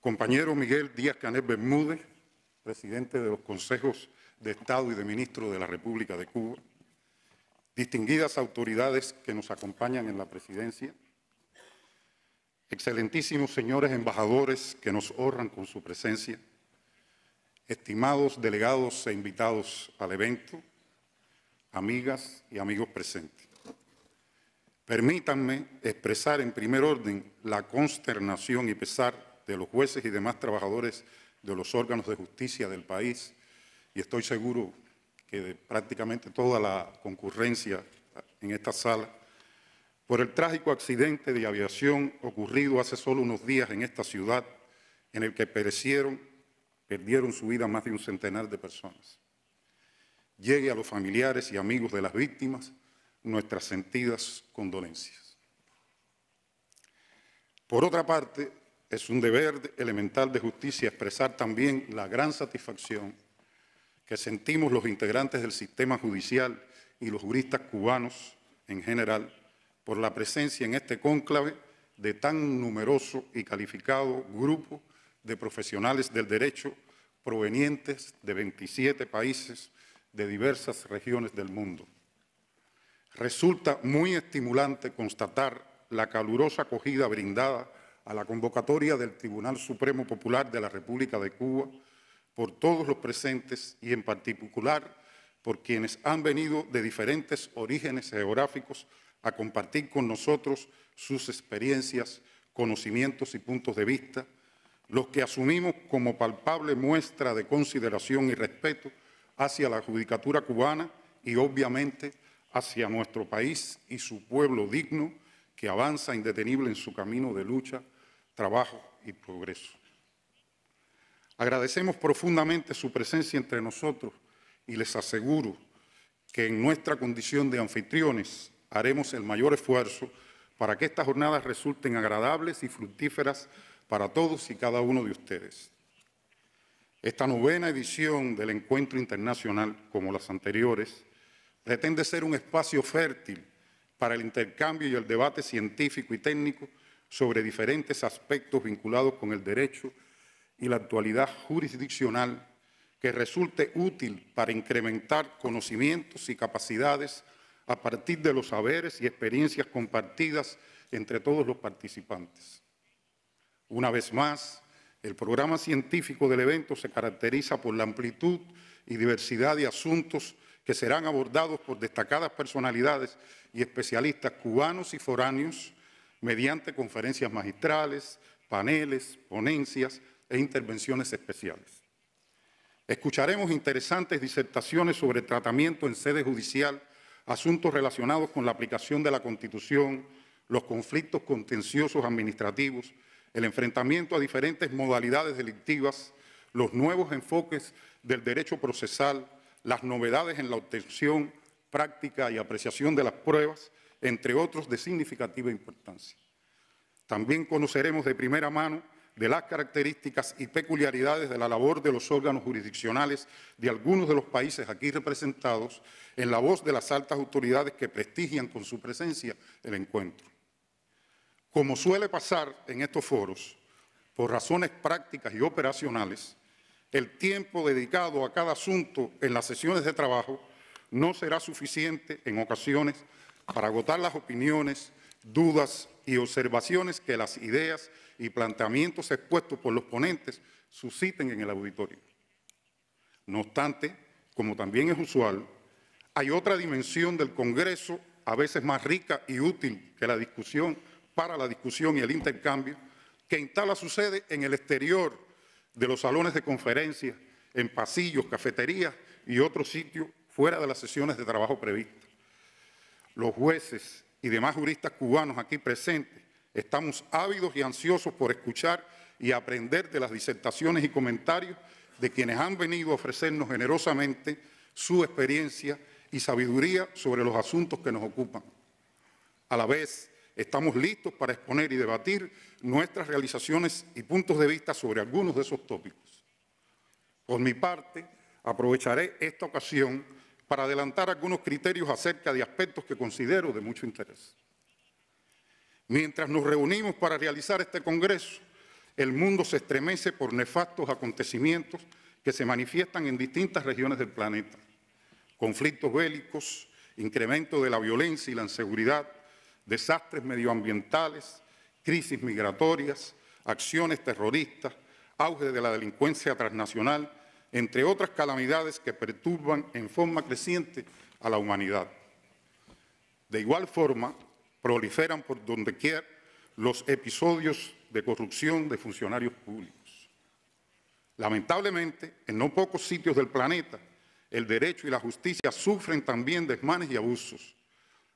compañero Miguel Díaz-Canel Bermúdez, presidente de los Consejos de Estado y de Ministros de la República de Cuba, distinguidas autoridades que nos acompañan en la presidencia, excelentísimos señores embajadores que nos honran con su presencia, estimados delegados e invitados al evento, amigas y amigos presentes. Permítanme expresar en primer orden la consternación y pesar de los jueces y demás trabajadores de los órganos de justicia del país, y estoy seguro que de prácticamente toda la concurrencia en esta sala, por el trágico accidente de aviación ocurrido hace solo unos días en esta ciudad, en el que perdieron su vida más de un centenar de personas. Llegue a los familiares y amigos de las víctimas nuestras sentidas condolencias. Por otra parte, es un deber elemental de justicia expresar también la gran satisfacción que sentimos los integrantes del sistema judicial y los juristas cubanos en general por la presencia en este cónclave de tan numeroso y calificado grupo de profesionales del derecho provenientes de 27 países de diversas regiones del mundo. Resulta muy estimulante constatar la calurosa acogida brindada a la convocatoria del Tribunal Supremo Popular de la República de Cuba por todos los presentes y en particular por quienes han venido de diferentes orígenes geográficos a compartir con nosotros sus experiencias, conocimientos y puntos de vista, los que asumimos como palpable muestra de consideración y respeto hacia la judicatura cubana y obviamente hacia nuestro país y su pueblo digno que avanza indetenible en su camino de lucha, trabajo y progreso. Agradecemos profundamente su presencia entre nosotros y les aseguro que en nuestra condición de anfitriones haremos el mayor esfuerzo para que estas jornadas resulten agradables y fructíferas para todos y cada uno de ustedes. Esta novena edición del Encuentro Internacional, como las anteriores, pretende ser un espacio fértil para el intercambio y el debate científico y técnico sobre diferentes aspectos vinculados con el derecho y la actualidad jurisdiccional que resulte útil para incrementar conocimientos y capacidades a partir de los saberes y experiencias compartidas entre todos los participantes. Una vez más, el programa científico del evento se caracteriza por la amplitud y diversidad de asuntos que serán abordados por destacadas personalidades y especialistas cubanos y foráneos mediante conferencias magistrales, paneles, ponencias e intervenciones especiales. Escucharemos interesantes disertaciones sobre tratamiento en sede judicial, asuntos relacionados con la aplicación de la Constitución, los conflictos contenciosos administrativos, el enfrentamiento a diferentes modalidades delictivas, los nuevos enfoques del derecho procesal, las novedades en la obtención, práctica y apreciación de las pruebas, entre otros de significativa importancia. También conoceremos de primera mano de las características y peculiaridades de la labor de los órganos jurisdiccionales de algunos de los países aquí representados en la voz de las altas autoridades que prestigian con su presencia el encuentro. Como suele pasar en estos foros, por razones prácticas y operacionales, el tiempo dedicado a cada asunto en las sesiones de trabajo no será suficiente en ocasiones para agotar las opiniones, dudas y observaciones que las ideas y planteamientos expuestos por los ponentes susciten en el auditorio. No obstante, como también es usual, hay otra dimensión del Congreso, a veces más rica y útil que la discusión, para la discusión y el intercambio, que instala su sede en el exterior de los salones de conferencias, en pasillos, cafeterías y otros sitios fuera de las sesiones de trabajo previstas. Los jueces y demás juristas cubanos aquí presentes estamos ávidos y ansiosos por escuchar y aprender de las disertaciones y comentarios de quienes han venido a ofrecernos generosamente su experiencia y sabiduría sobre los asuntos que nos ocupan. A la vez, estamos listos para exponer y debatir nuestras realizaciones y puntos de vista sobre algunos de esos tópicos. Por mi parte, aprovecharé esta ocasión para adelantar algunos criterios acerca de aspectos que considero de mucho interés. Mientras nos reunimos para realizar este congreso, el mundo se estremece por nefastos acontecimientos que se manifiestan en distintas regiones del planeta. Conflictos bélicos, incremento de la violencia y la inseguridad, desastres medioambientales, crisis migratorias, acciones terroristas, auge de la delincuencia transnacional, entre otras calamidades que perturban en forma creciente a la humanidad. De igual forma, proliferan por dondequiera los episodios de corrupción de funcionarios públicos. Lamentablemente, en no pocos sitios del planeta, el derecho y la justicia sufren también desmanes y abusos,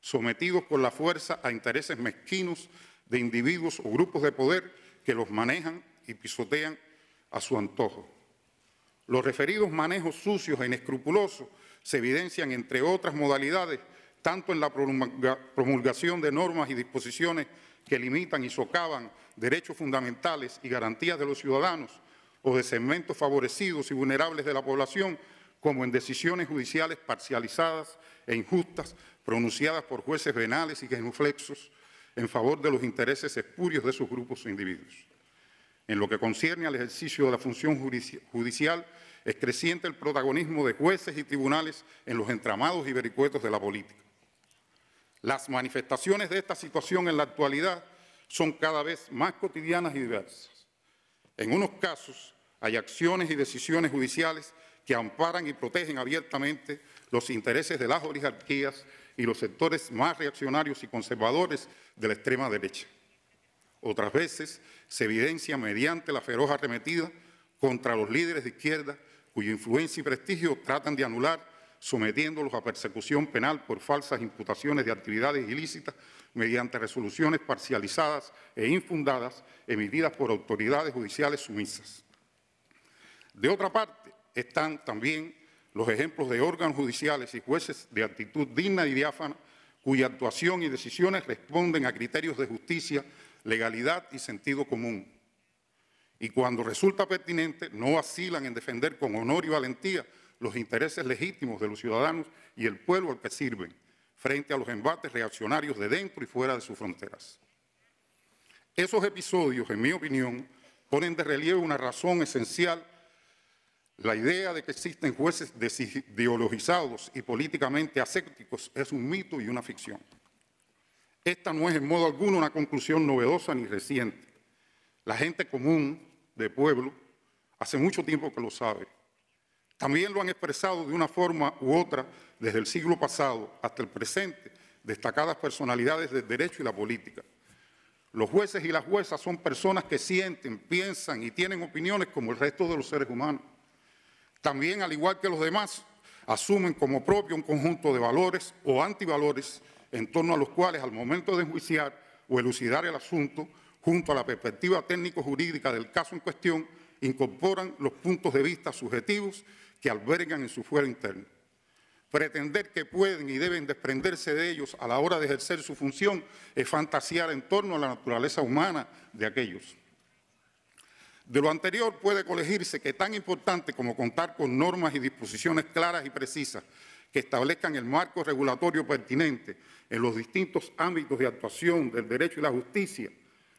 sometidos por la fuerza a intereses mezquinos de individuos o grupos de poder que los manejan y pisotean a su antojo. Los referidos manejos sucios e inescrupulosos se evidencian, entre otras modalidades, tanto en la promulgación de normas y disposiciones que limitan y socavan derechos fundamentales y garantías de los ciudadanos o de segmentos favorecidos y vulnerables de la población, como en decisiones judiciales parcializadas e injustas pronunciadas por jueces venales y genuflexos en favor de los intereses espurios de sus grupos o individuos. En lo que concierne al ejercicio de la función judicial, es creciente el protagonismo de jueces y tribunales en los entramados y vericuetos de la política. Las manifestaciones de esta situación en la actualidad son cada vez más cotidianas y diversas. En unos casos hay acciones y decisiones judiciales que amparan y protegen abiertamente los intereses de las oligarquías y los sectores más reaccionarios y conservadores de la extrema derecha. Otras veces se evidencia mediante la feroz arremetida contra los líderes de izquierda, cuya influencia y prestigio tratan de anular, sometiéndolos a persecución penal por falsas imputaciones de actividades ilícitas mediante resoluciones parcializadas e infundadas emitidas por autoridades judiciales sumisas. De otra parte, están también los ejemplos de órganos judiciales y jueces de actitud digna y diáfana, cuya actuación y decisiones responden a criterios de justicia, legalidad y sentido común. Y cuando resulta pertinente, no vacilan en defender con honor y valentía los intereses legítimos de los ciudadanos y el pueblo al que sirven, frente a los embates reaccionarios de dentro y fuera de sus fronteras. Esos episodios, en mi opinión, ponen de relieve una razón esencial: la idea de que existen jueces desideologizados y políticamente asépticos es un mito y una ficción. Esta no es en modo alguno una conclusión novedosa ni reciente. La gente común de pueblo hace mucho tiempo que lo sabe. También lo han expresado de una forma u otra desde el siglo pasado hasta el presente destacadas personalidades del derecho y la política. Los jueces y las juezas son personas que sienten, piensan y tienen opiniones como el resto de los seres humanos. También, al igual que los demás, asumen como propio un conjunto de valores o antivalores en torno a los cuales, al momento de enjuiciar o elucidar el asunto, junto a la perspectiva técnico-jurídica del caso en cuestión, incorporan los puntos de vista subjetivos que albergan en su fuero interno. Pretender que pueden y deben desprenderse de ellos a la hora de ejercer su función es fantasear en torno a la naturaleza humana de aquellos. De lo anterior puede colegirse que tan importante como contar con normas y disposiciones claras y precisas que establezcan el marco regulatorio pertinente en los distintos ámbitos de actuación del derecho y la justicia,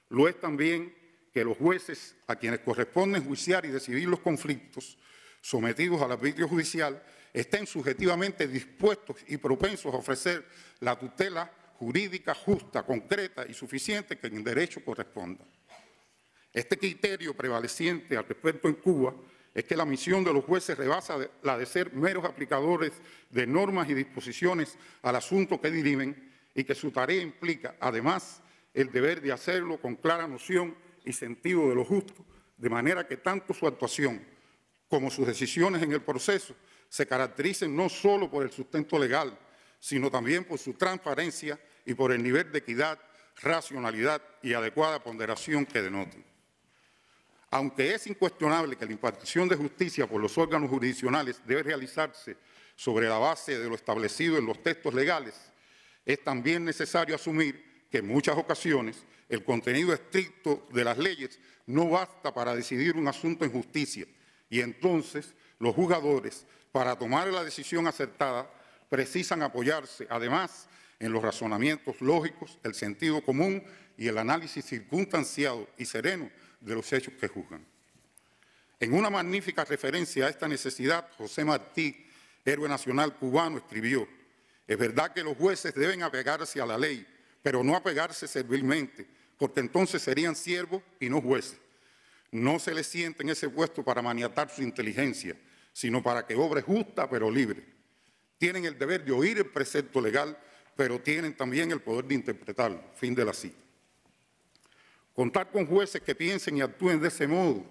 lo es también que los jueces a quienes corresponde enjuiciar y decidir los conflictos sometidos al arbitrio judicial estén subjetivamente dispuestos y propensos a ofrecer la tutela jurídica justa, concreta y suficiente que en derecho corresponda. Este criterio prevaleciente al respecto en Cuba es que la misión de los jueces rebasa la de ser meros aplicadores de normas y disposiciones al asunto que dirimen y que su tarea implica, además, el deber de hacerlo con clara noción y sentido de lo justo, de manera que tanto su actuación como sus decisiones en el proceso se caractericen no solo por el sustento legal, sino también por su transparencia y por el nivel de equidad, racionalidad y adecuada ponderación que denoten. Aunque es incuestionable que la impartición de justicia por los órganos jurisdiccionales debe realizarse sobre la base de lo establecido en los textos legales, es también necesario asumir que en muchas ocasiones el contenido estricto de las leyes no basta para decidir un asunto en justicia, y entonces los juzgadores, para tomar la decisión acertada, precisan apoyarse, además, en los razonamientos lógicos, el sentido común y el análisis circunstanciado y sereno de los hechos que juzgan. En una magnífica referencia a esta necesidad, José Martí, héroe nacional cubano, escribió: es verdad que los jueces deben apegarse a la ley, pero no apegarse servilmente, porque entonces serían siervos y no jueces. No se les sienta en ese puesto para maniatar su inteligencia, sino para que obre justa pero libre. Tienen el deber de oír el precepto legal, pero tienen también el poder de interpretarlo. Fin de la cita. Contar con jueces que piensen y actúen de ese modo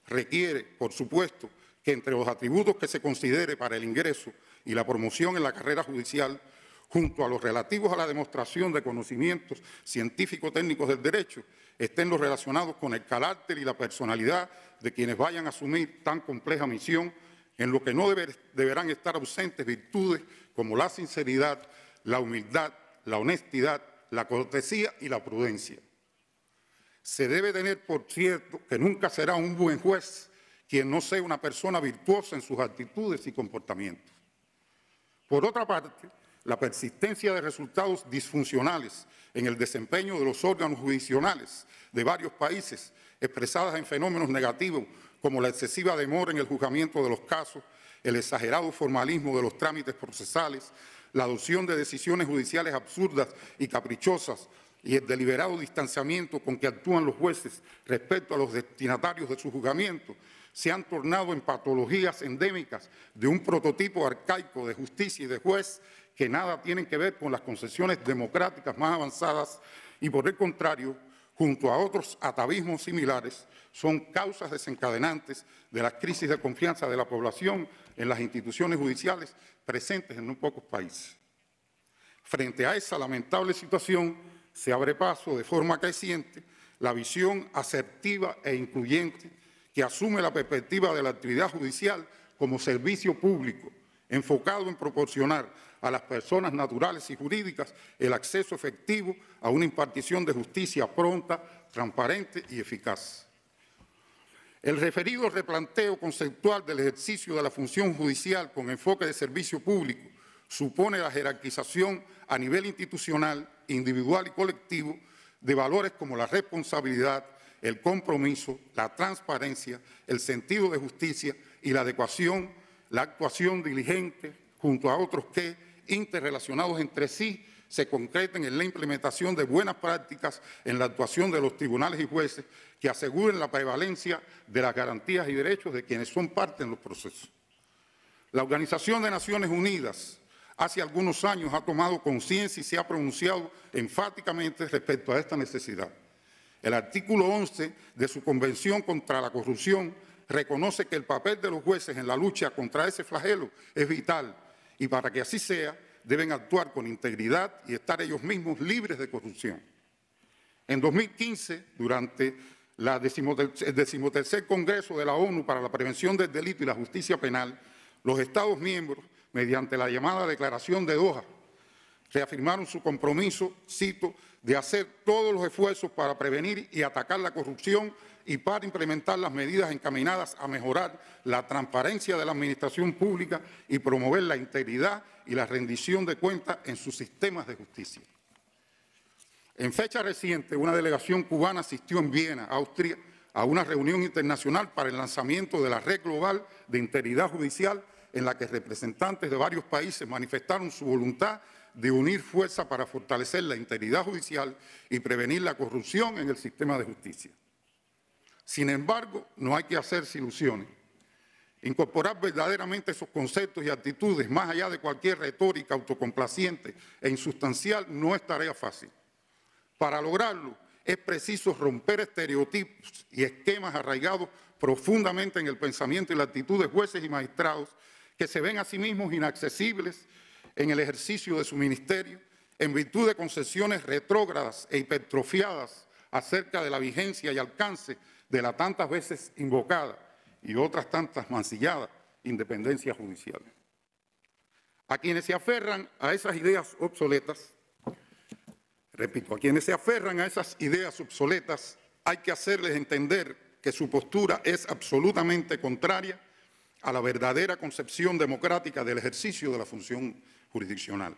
requiere, por supuesto, que entre los atributos que se considere para el ingreso y la promoción en la carrera judicial, junto a los relativos a la demostración de conocimientos científico-técnicos del derecho, estén los relacionados con el carácter y la personalidad de quienes vayan a asumir tan compleja misión, en lo que no deberán estar ausentes virtudes como la sinceridad, la humildad, la honestidad, la cortesía y la prudencia. Se debe tener por cierto que nunca será un buen juez quien no sea una persona virtuosa en sus actitudes y comportamientos. Por otra parte, la persistencia de resultados disfuncionales en el desempeño de los órganos jurisdiccionales de varios países, expresadas en fenómenos negativos como la excesiva demora en el juzgamiento de los casos, el exagerado formalismo de los trámites procesales, la adopción de decisiones judiciales absurdas y caprichosas y el deliberado distanciamiento con que actúan los jueces respecto a los destinatarios de su juzgamiento, se han tornado en patologías endémicas de un prototipo arcaico de justicia y de juez que nada tienen que ver con las concepciones democráticas más avanzadas y, por el contrario, junto a otros atavismos similares, son causas desencadenantes de las crisis de confianza de la población en las instituciones judiciales presentes en no pocos países. Frente a esa lamentable situación, se abre paso de forma creciente la visión asertiva e incluyente que asume la perspectiva de la actividad judicial como servicio público, enfocado en proporcionar a las personas naturales y jurídicas el acceso efectivo a una impartición de justicia pronta, transparente y eficaz. El referido replanteo conceptual del ejercicio de la función judicial con enfoque de servicio público supone la jerarquización a nivel institucional, individual y colectivo de valores como la responsabilidad, el compromiso, la transparencia, el sentido de justicia y la adecuación, la actuación diligente junto a otros que, interrelacionados entre sí, se concreten en la implementación de buenas prácticas en la actuación de los tribunales y jueces que aseguren la prevalencia de las garantías y derechos de quienes son parte en los procesos. La Organización de Naciones Unidas hace algunos años ha tomado conciencia y se ha pronunciado enfáticamente respecto a esta necesidad. El artículo 11 de su Convención contra la Corrupción reconoce que el papel de los jueces en la lucha contra ese flagelo es vital y para que así sea deben actuar con integridad y estar ellos mismos libres de corrupción. En 2015, durante el 13º Congreso de la ONU para la Prevención del Delito y la Justicia Penal, los Estados miembros, mediante la llamada Declaración de Doha, reafirmaron su compromiso, cito, de hacer todos los esfuerzos para prevenir y atacar la corrupción y para implementar las medidas encaminadas a mejorar la transparencia de la administración pública y promover la integridad y la rendición de cuentas en sus sistemas de justicia. En fecha reciente, una delegación cubana asistió en Viena, Austria, a una reunión internacional para el lanzamiento de la Red Global de Integridad Judicial, en la que representantes de varios países manifestaron su voluntad de unir fuerzas para fortalecer la integridad judicial y prevenir la corrupción en el sistema de justicia. Sin embargo, no hay que hacerse ilusiones. Incorporar verdaderamente esos conceptos y actitudes, más allá de cualquier retórica autocomplaciente e insustancial, no es tarea fácil. Para lograrlo, es preciso romper estereotipos y esquemas arraigados profundamente en el pensamiento y la actitud de jueces y magistrados que se ven a sí mismos inaccesibles en el ejercicio de su ministerio, en virtud de concepciones retrógradas e hipertrofiadas acerca de la vigencia y alcance de la tantas veces invocada y otras tantas mancilladas independencia judicial. A quienes se aferran a esas ideas obsoletas, repito, a quienes se aferran a esas ideas obsoletas, hay que hacerles entender que su postura es absolutamente contraria a la verdadera concepción democrática del ejercicio de la función jurisdiccional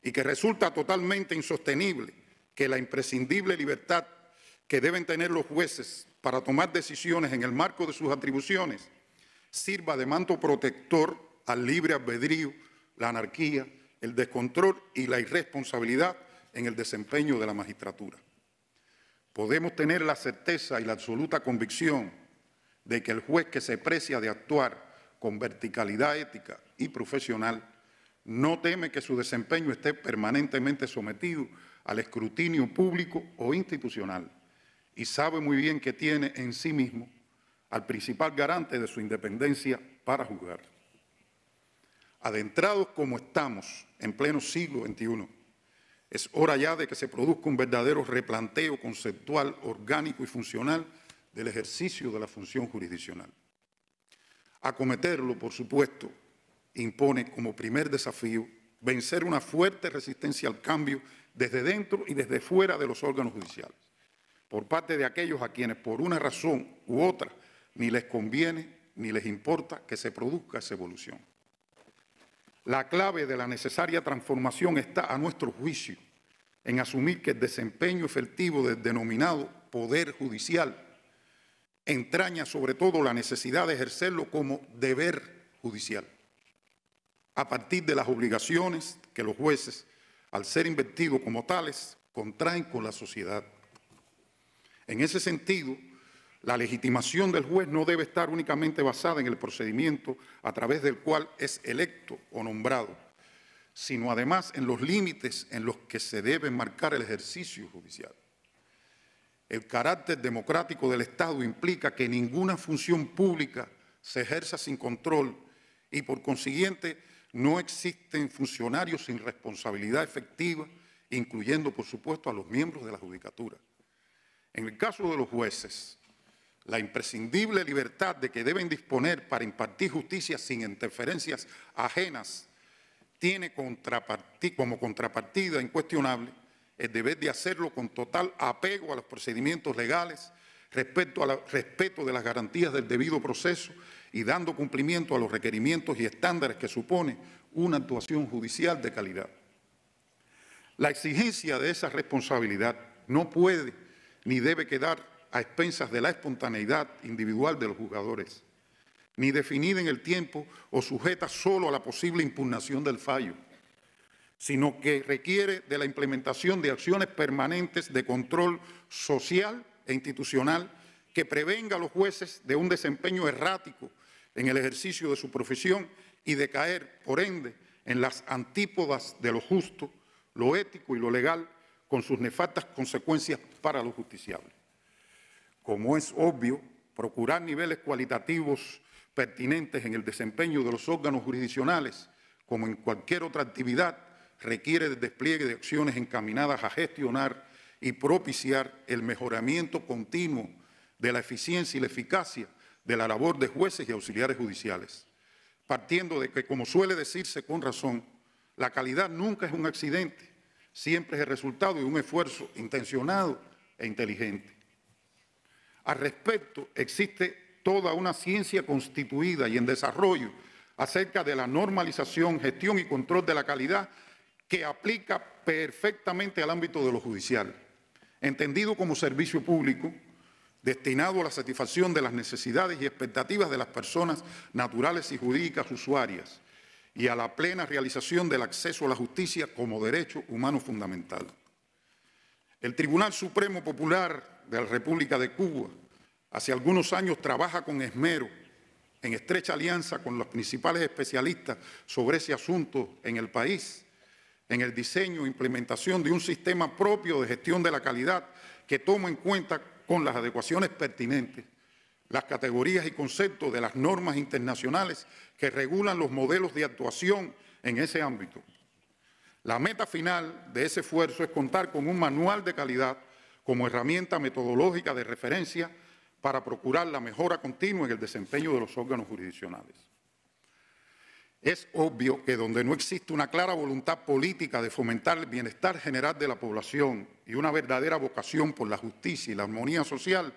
y que resulta totalmente insostenible que la imprescindible libertad que deben tener los jueces para tomar decisiones en el marco de sus atribuciones, sirva de manto protector al libre albedrío, la anarquía, el descontrol y la irresponsabilidad en el desempeño de la magistratura. Podemos tener la certeza y la absoluta convicción de que el juez que se precia de actuar con verticalidad ética y profesional no teme que su desempeño esté permanentemente sometido al escrutinio público o institucional y sabe muy bien que tiene en sí mismo al principal garante de su independencia para juzgar. Adentrados como estamos en pleno siglo XXI, es hora ya de que se produzca un verdadero replanteo conceptual, orgánico y funcional del ejercicio de la función jurisdiccional. Acometerlo, por supuesto, impone como primer desafío vencer una fuerte resistencia al cambio desde dentro y desde fuera de los órganos judiciales, por parte de aquellos a quienes por una razón u otra ni les conviene ni les importa que se produzca esa evolución. La clave de la necesaria transformación está, a nuestro juicio, en asumir que el desempeño efectivo del denominado Poder Judicial entraña sobre todo la necesidad de ejercerlo como deber judicial, a partir de las obligaciones que los jueces, al ser investidos como tales, contraen con la sociedad. En ese sentido, la legitimación del juez no debe estar únicamente basada en el procedimiento a través del cual es electo o nombrado, sino además en los límites en los que se debe marcar el ejercicio judicial. El carácter democrático del Estado implica que ninguna función pública se ejerza sin control y, por consiguiente, no existen funcionarios sin responsabilidad efectiva, incluyendo, por supuesto, a los miembros de la judicatura. En el caso de los jueces, la imprescindible libertad de que deben disponer para impartir justicia sin interferencias ajenas tiene como contrapartida incuestionable el deber de hacerlo con total apego a los procedimientos legales, respeto de las garantías del debido proceso y dando cumplimiento a los requerimientos y estándares que supone una actuación judicial de calidad. La exigencia de esa responsabilidad no puede ni debe quedar a expensas de la espontaneidad individual de los juzgadores, ni definida en el tiempo o sujeta solo a la posible impugnación del fallo, sino que requiere de la implementación de acciones permanentes de control social e institucional que prevenga a los jueces de un desempeño errático en el ejercicio de su profesión y de caer, por ende, en las antípodas de lo justo, lo ético y lo legal, con sus nefastas consecuencias para los justiciables. Como es obvio, procurar niveles cualitativos pertinentes en el desempeño de los órganos jurisdiccionales, como en cualquier otra actividad, requiere del despliegue de acciones encaminadas a gestionar y propiciar el mejoramiento continuo de la eficiencia y la eficacia de la labor de jueces y auxiliares judiciales, partiendo de que, como suele decirse con razón, la calidad nunca es un accidente, siempre es el resultado de un esfuerzo intencionado e inteligente. Al respecto, existe toda una ciencia constituida y en desarrollo acerca de la normalización, gestión y control de la calidad que aplica perfectamente al ámbito de lo judicial, entendido como servicio público destinado a la satisfacción de las necesidades y expectativas de las personas naturales y jurídicas usuarias y a la plena realización del acceso a la justicia como derecho humano fundamental. El Tribunal Supremo Popular de la República de Cuba hace algunos años trabaja con esmero, en estrecha alianza con los principales especialistas sobre ese asunto en el país, en el diseño e implementación de un sistema propio de gestión de la calidad que toma en cuenta con las adecuaciones pertinentes las categorías y conceptos de las normas internacionales que regulan los modelos de actuación en ese ámbito. La meta final de ese esfuerzo es contar con un manual de calidad como herramienta metodológica de referencia para procurar la mejora continua en el desempeño de los órganos jurisdiccionales. Es obvio que donde no existe una clara voluntad política de fomentar el bienestar general de la población y una verdadera vocación por la justicia y la armonía social,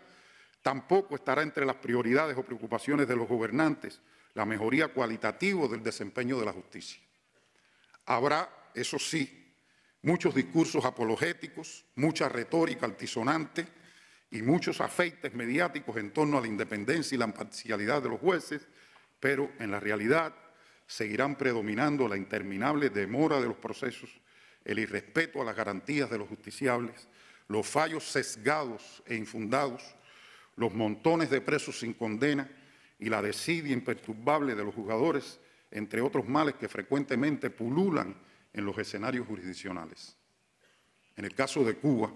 tampoco estará entre las prioridades o preocupaciones de los gobernantes la mejoría cualitativa del desempeño de la justicia. Habrá, eso sí, muchos discursos apologéticos, mucha retórica altisonante y muchos afeites mediáticos en torno a la independencia y la imparcialidad de los jueces, pero en la realidad seguirán predominando la interminable demora de los procesos, el irrespeto a las garantías de los justiciables, los fallos sesgados e infundados, los montones de presos sin condena y la desidia imperturbable de los juzgadores, entre otros males que frecuentemente pululan en los escenarios jurisdiccionales. En el caso de Cuba,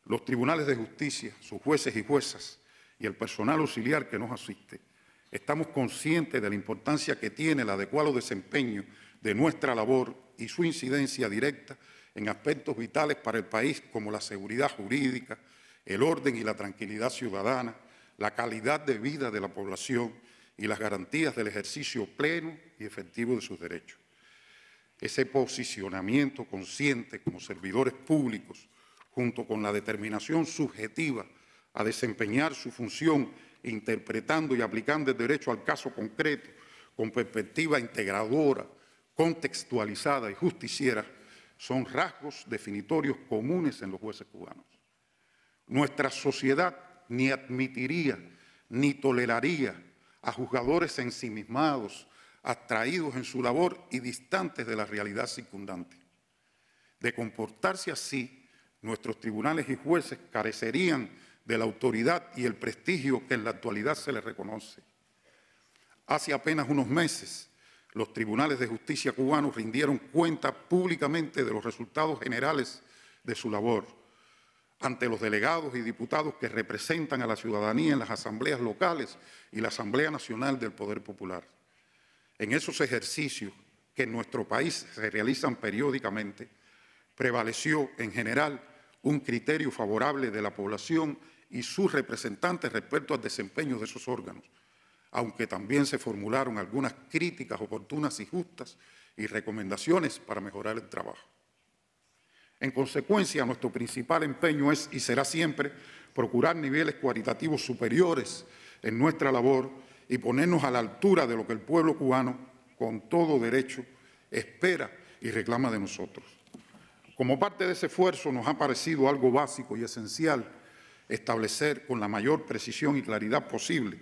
los tribunales de justicia, sus jueces y juezas y el personal auxiliar que nos asiste, estamos conscientes de la importancia que tiene el adecuado desempeño de nuestra labor y su incidencia directa en aspectos vitales para el país como la seguridad jurídica, el orden y la tranquilidad ciudadana, la calidad de vida de la población y las garantías del ejercicio pleno y efectivo de sus derechos. Ese posicionamiento consciente como servidores públicos, junto con la determinación subjetiva a desempeñar su función interpretando y aplicando el derecho al caso concreto, con perspectiva integradora, contextualizada y justiciera, son rasgos definitorios comunes en los jueces cubanos. Nuestra sociedad ni admitiría ni toleraría a juzgadores ensimismados, abstraídos en su labor y distantes de la realidad circundante. De comportarse así, nuestros tribunales y jueces carecerían de la autoridad y el prestigio que en la actualidad se les reconoce. Hace apenas unos meses, los tribunales de justicia cubanos rindieron cuenta públicamente de los resultados generales de su labor ante los delegados y diputados que representan a la ciudadanía en las asambleas locales y la Asamblea Nacional del Poder Popular. En esos ejercicios que en nuestro país se realizan periódicamente, prevaleció en general un criterio favorable de la población y sus representantes respecto al desempeño de esos órganos, aunque también se formularon algunas críticas oportunas y justas y recomendaciones para mejorar el trabajo. En consecuencia, nuestro principal empeño es y será siempre procurar niveles cualitativos superiores en nuestra labor y ponernos a la altura de lo que el pueblo cubano, con todo derecho, espera y reclama de nosotros. Como parte de ese esfuerzo nos ha parecido algo básico y esencial establecer con la mayor precisión y claridad posible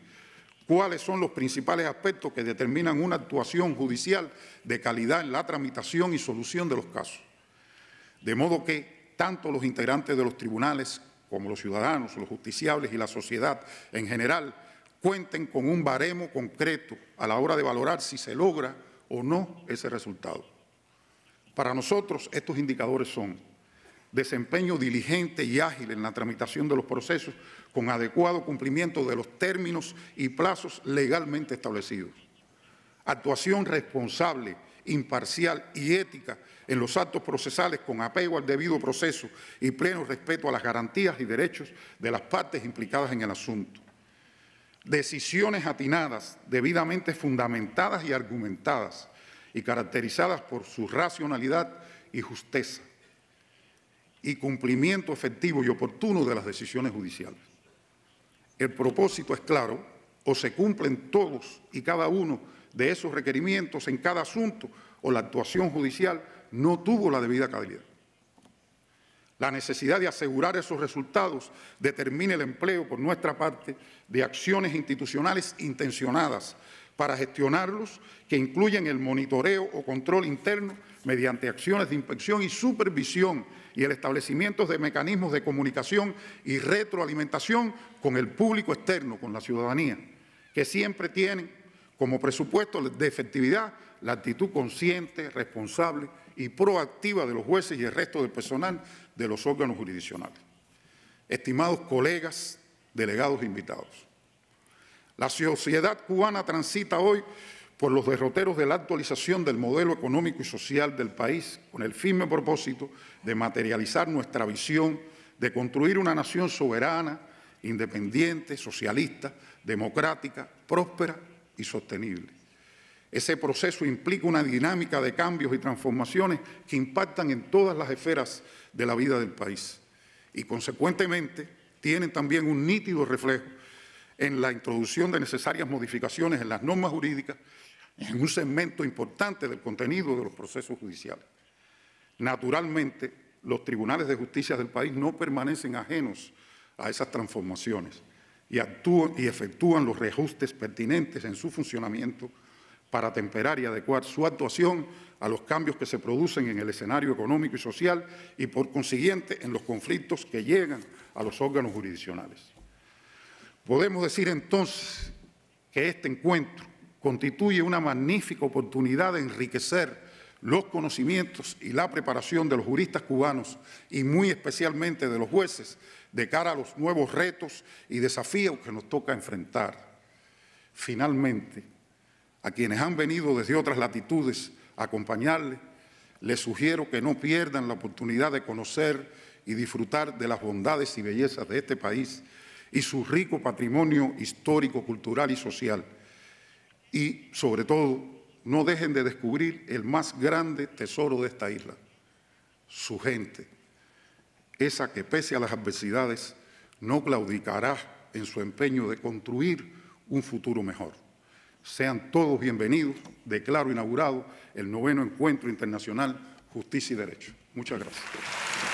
cuáles son los principales aspectos que determinan una actuación judicial de calidad en la tramitación y solución de los casos. De modo que tanto los integrantes de los tribunales como los ciudadanos, los justiciables y la sociedad en general cuenten con un baremo concreto a la hora de valorar si se logra o no ese resultado. Para nosotros estos indicadores son desempeño diligente y ágil en la tramitación de los procesos con adecuado cumplimiento de los términos y plazos legalmente establecidos, actuación responsable, imparcial y ética en los actos procesales con apego al debido proceso y pleno respeto a las garantías y derechos de las partes implicadas en el asunto. Decisiones atinadas, debidamente fundamentadas y argumentadas y caracterizadas por su racionalidad y justeza y cumplimiento efectivo y oportuno de las decisiones judiciales. El propósito es claro, o se cumplen todos y cada uno de esos requerimientos en cada asunto o la actuación judicial no tuvo la debida calidad. La necesidad de asegurar esos resultados determina el empleo por nuestra parte de acciones institucionales intencionadas para gestionarlos que incluyen el monitoreo o control interno mediante acciones de inspección y supervisión y el establecimiento de mecanismos de comunicación y retroalimentación con el público externo, con la ciudadanía, que siempre tienen como presupuesto de efectividad la actitud consciente, responsable y proactiva de los jueces y el resto del personal de los órganos jurisdiccionales. Estimados colegas, delegados e invitados, la sociedad cubana transita hoy por los derroteros de la actualización del modelo económico y social del país con el firme propósito de materializar nuestra visión de construir una nación soberana, independiente, socialista, democrática, próspera y sostenible. Ese proceso implica una dinámica de cambios y transformaciones que impactan en todas las esferas de la vida del país y, consecuentemente, tienen también un nítido reflejo en la introducción de necesarias modificaciones en las normas jurídicas en un segmento importante del contenido de los procesos judiciales. Naturalmente, los tribunales de justicia del país no permanecen ajenos a esas transformaciones y actúan y efectúan los reajustes pertinentes en su funcionamiento para temperar y adecuar su actuación a los cambios que se producen en el escenario económico y social y, por consiguiente, en los conflictos que llegan a los órganos jurisdiccionales. Podemos decir entonces que este encuentro constituye una magnífica oportunidad de enriquecer los conocimientos y la preparación de los juristas cubanos y muy especialmente de los jueces de cara a los nuevos retos y desafíos que nos toca enfrentar. Finalmente, a quienes han venido desde otras latitudes a acompañarles, les sugiero que no pierdan la oportunidad de conocer y disfrutar de las bondades y bellezas de este país y su rico patrimonio histórico, cultural y social. Y, sobre todo, no dejen de descubrir el más grande tesoro de esta isla, su gente, esa que, pese a las adversidades, no claudicará en su empeño de construir un futuro mejor. Sean todos bienvenidos. Declaro inaugurado el 9º Encuentro Internacional Justicia y Derecho. Muchas gracias.